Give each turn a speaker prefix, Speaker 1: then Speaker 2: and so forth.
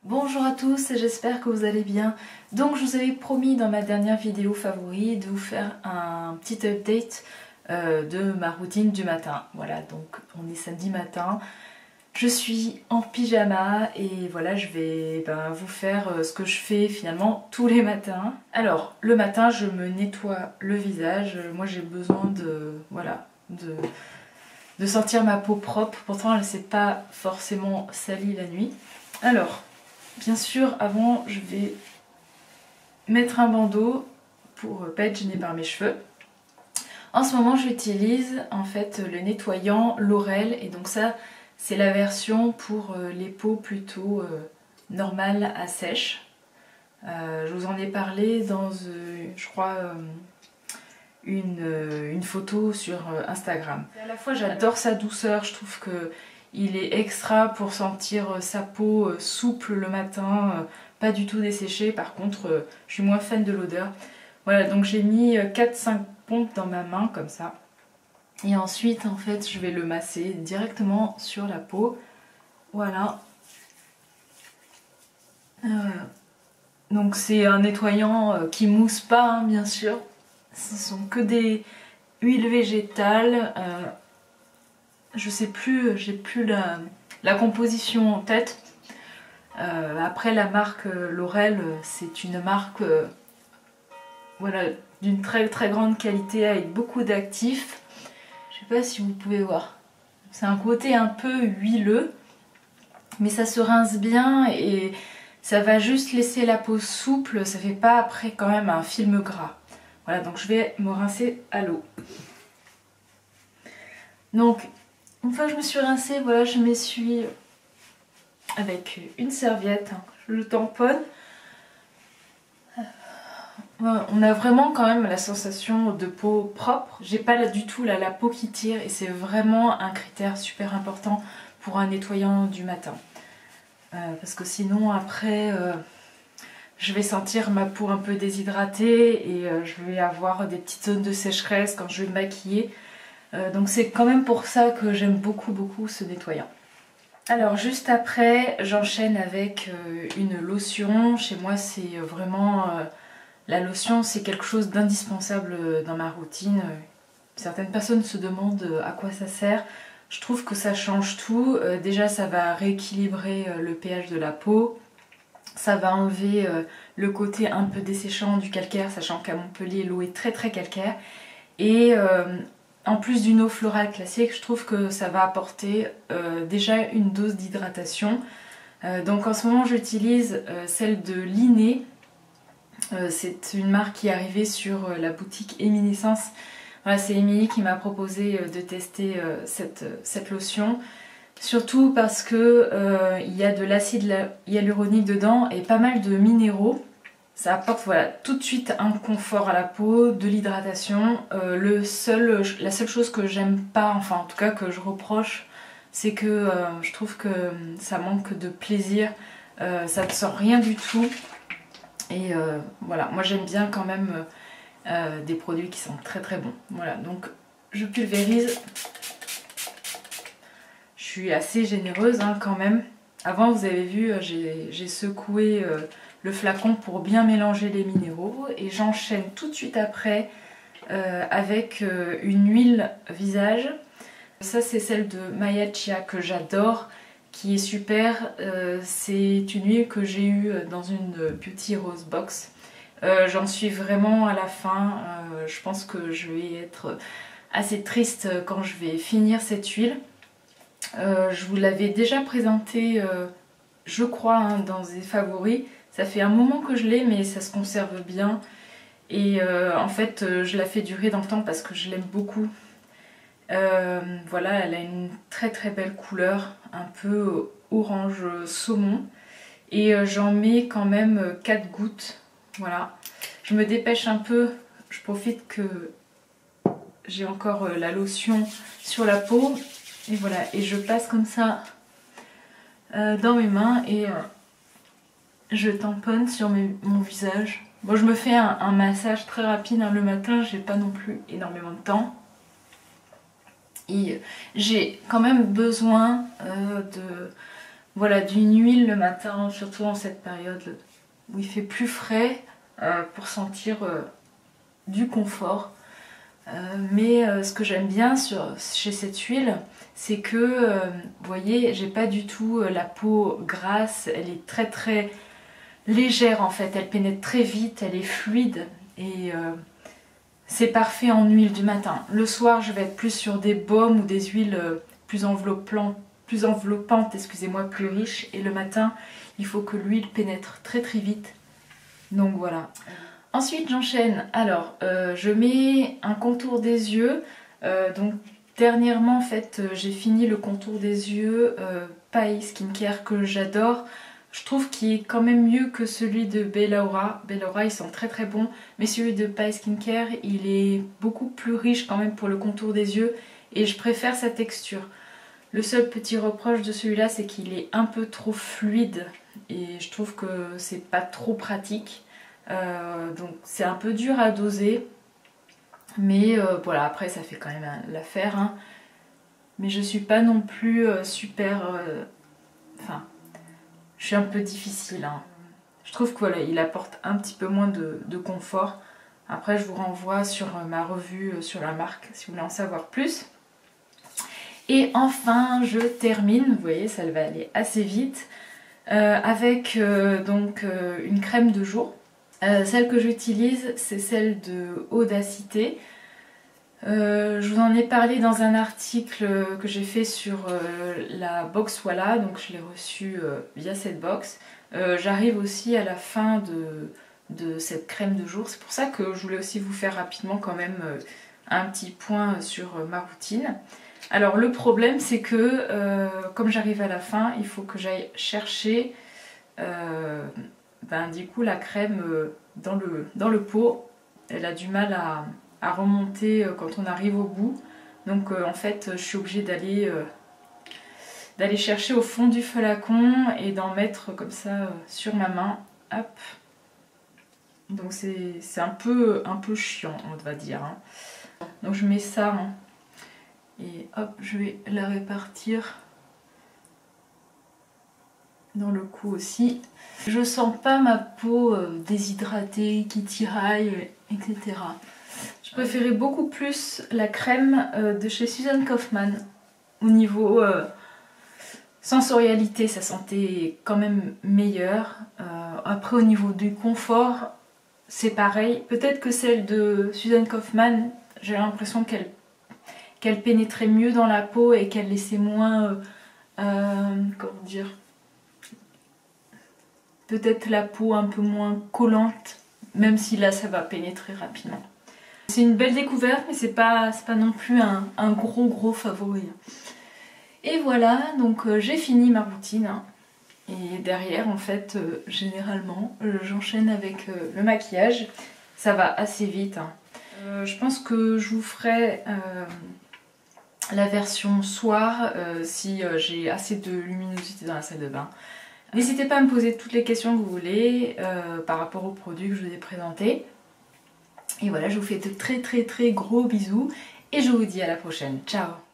Speaker 1: Bonjour à tous, j'espère que vous allez bien. Donc je vous avais promis dans ma dernière vidéo favori de vous faire un petit update de ma routine du matin. Voilà, donc on est samedi matin, je suis en pyjama et voilà, je vais vous faire ce que je fais finalement tous les matins. Alors le matin je me nettoie le visage, moi j'ai besoin de sentir ma peau propre, pourtant elle ne s'est pas forcément salie la nuit. Alors bien sûr, avant, je vais mettre un bandeau pour pas être gênée par mes cheveux. En ce moment, j'utilise en fait le nettoyant L'Oréal et donc ça, c'est la version pour les peaux plutôt normales à sèche. Je vous en ai parlé dans, je crois, une photo sur Instagram. Et à la fois, j'adore sa douceur, je trouve que il est extra pour sentir sa peau souple le matin, pas du tout desséchée. Par contre, je suis moins fan de l'odeur. Voilà, donc j'ai mis 4-5 pompes dans ma main comme ça. Et ensuite, en fait, je vais le masser directement sur la peau. Voilà. Donc c'est un nettoyant qui mousse pas, hein, bien sûr. Ce sont que des huiles végétales. Je sais plus, j'ai plus la composition en tête. Après la marque L'Oréal, c'est une marque voilà, d'une très très grande qualité avec beaucoup d'actifs. Je sais pas si vous pouvez voir. C'est un côté un peu huileux, mais ça se rince bien et ça va juste laisser la peau souple. Ça fait pas après quand même un film gras. Voilà, donc je vais me rincer à l'eau. Donc une fois que je me suis rincée, voilà, je m'essuie avec une serviette, je le tamponne. On a vraiment quand même la sensation de peau propre. J'ai pas du tout la peau qui tire et c'est vraiment un critère super important pour un nettoyant du matin. Parce que sinon après je vais sentir ma peau un peu déshydratée et je vais avoir des petites zones de sécheresse quand je vais me maquiller. Donc c'est quand même pour ça que j'aime beaucoup ce nettoyant. Alors juste après, j'enchaîne avec une lotion. Chez moi c'est vraiment... la lotion c'est quelque chose d'indispensable dans ma routine. Certaines personnes se demandent à quoi ça sert. Je trouve que ça change tout. Déjà ça va rééquilibrer le pH de la peau. Ça va enlever le côté un peu desséchant du calcaire, sachant qu'à Montpellier l'eau est très calcaire. Et en plus d'une eau florale classique, je trouve que ça va apporter déjà une dose d'hydratation. Donc en ce moment j'utilise celle de Linné. C'est une marque qui est arrivée sur la boutique Eminescence. Voilà, c'est Émilie qui m'a proposé de tester cette lotion. Surtout parce que il y a de l'acide hyaluronique dedans et pas mal de minéraux. Ça apporte voilà, tout de suite un confort à la peau, de l'hydratation. La seule chose que j'aime pas, enfin en tout cas que je reproche, c'est que je trouve que ça manque de plaisir. Ça ne sent rien du tout. Et voilà, moi j'aime bien quand même des produits qui sont très bons. Voilà, donc je pulvérise. Je suis assez généreuse hein, quand même. Avant vous avez vu, j'ai secoué le flacon pour bien mélanger les minéraux. Et j'enchaîne tout de suite après avec une huile visage. Ça c'est celle de Maya Chia que j'adore, qui est super. C'est une huile que j'ai eue dans une Beauty Rose Box. J'en suis vraiment à la fin. Je pense que je vais être assez triste quand je vais finir cette huile. Je vous l'avais déjà présentée, je crois, hein, dans des favoris. Ça fait un moment que je l'ai, mais ça se conserve bien. Et en fait, je la fais durer dans le temps parce que je l'aime beaucoup. Voilà, elle a une très belle couleur, un peu orange saumon. Et j'en mets quand même 4 gouttes. Voilà. Je me dépêche un peu, je profite que j'ai encore la lotion sur la peau. Et voilà, et je passe comme ça dans mes mains et je tamponne sur mon visage. Bon, je me fais un massage très rapide hein, le matin, j'ai pas non plus énormément de temps. Et j'ai quand même besoin voilà, d'une huile le matin, surtout en cette période où il fait plus frais, pour sentir du confort. Mais ce que j'aime bien chez cette huile, c'est que, vous voyez, j'ai pas du tout la peau grasse, elle est très très légère en fait, elle pénètre très vite, elle est fluide et c'est parfait en huile du matin. Le soir, je vais être plus sur des baumes ou des huiles plus enveloppantes, excusez-moi, plus riches. Et le matin, il faut que l'huile pénètre très très vite. Donc voilà. Ensuite, j'enchaîne. Alors, je mets un contour des yeux. Donc, dernièrement, en fait, j'ai fini le contour des yeux Paille Skincare que j'adore. Je trouve qu'il est quand même mieux que celui de Bellaura. Bellaura, ils sont très très bons. Mais celui de Paille Skincare, il est beaucoup plus riche quand même pour le contour des yeux. Et je préfère sa texture. Le seul petit reproche de celui-là, c'est qu'il est un peu trop fluide. Et je trouve que c'est pas trop pratique. Donc c'est un peu dur à doser, mais voilà, après ça fait quand même l'affaire, hein. Mais je suis pas non plus super, enfin, je suis un peu difficile, hein. Je trouve que voilà, il apporte un petit peu moins de confort. Après je vous renvoie sur ma revue sur la marque si vous voulez en savoir plus. Et enfin je termine, vous voyez ça va aller assez vite, avec donc une crème de jour. Celle que j'utilise, c'est celle de Audacité. Je vous en ai parlé dans un article que j'ai fait sur la box Voilà, donc je l'ai reçue via cette box. J'arrive aussi à la fin de cette crème de jour, c'est pour ça que je voulais aussi vous faire rapidement quand même un petit point sur ma routine. Alors le problème c'est que comme j'arrive à la fin, il faut que j'aille chercher du coup la crème dans le pot. Elle a du mal à remonter quand on arrive au bout, donc en fait je suis obligée d'aller chercher au fond du flacon et d'en mettre comme ça sur ma main, hop. Donc c'est un peu chiant on va dire, hein. Donc je mets ça, hein, et hop je vais la répartir dans le cou aussi. Je sens pas ma peau déshydratée, qui tiraille, etc. Je préférais beaucoup plus la crème de chez Susan Kaufmann. Au niveau sensorialité, ça sentait quand même meilleur. Après au niveau du confort, c'est pareil. Peut-être que celle de Susan Kaufmann, j'ai l'impression qu'elle pénétrait mieux dans la peau et qu'elle laissait moins... comment dire, peut-être la peau un peu moins collante, même si là ça va pénétrer rapidement. C'est une belle découverte, mais c'est pas non plus un gros favori. Et voilà, donc j'ai fini ma routine, hein. Et derrière en fait généralement j'enchaîne avec le maquillage. Ça va assez vite, hein. Je pense que je vous ferai la version soir si j'ai assez de luminosité dans la salle de bain. N'hésitez pas à me poser toutes les questions que vous voulez par rapport aux produits que je vous ai présentés. Et voilà, je vous fais de très gros bisous et je vous dis à la prochaine. Ciao!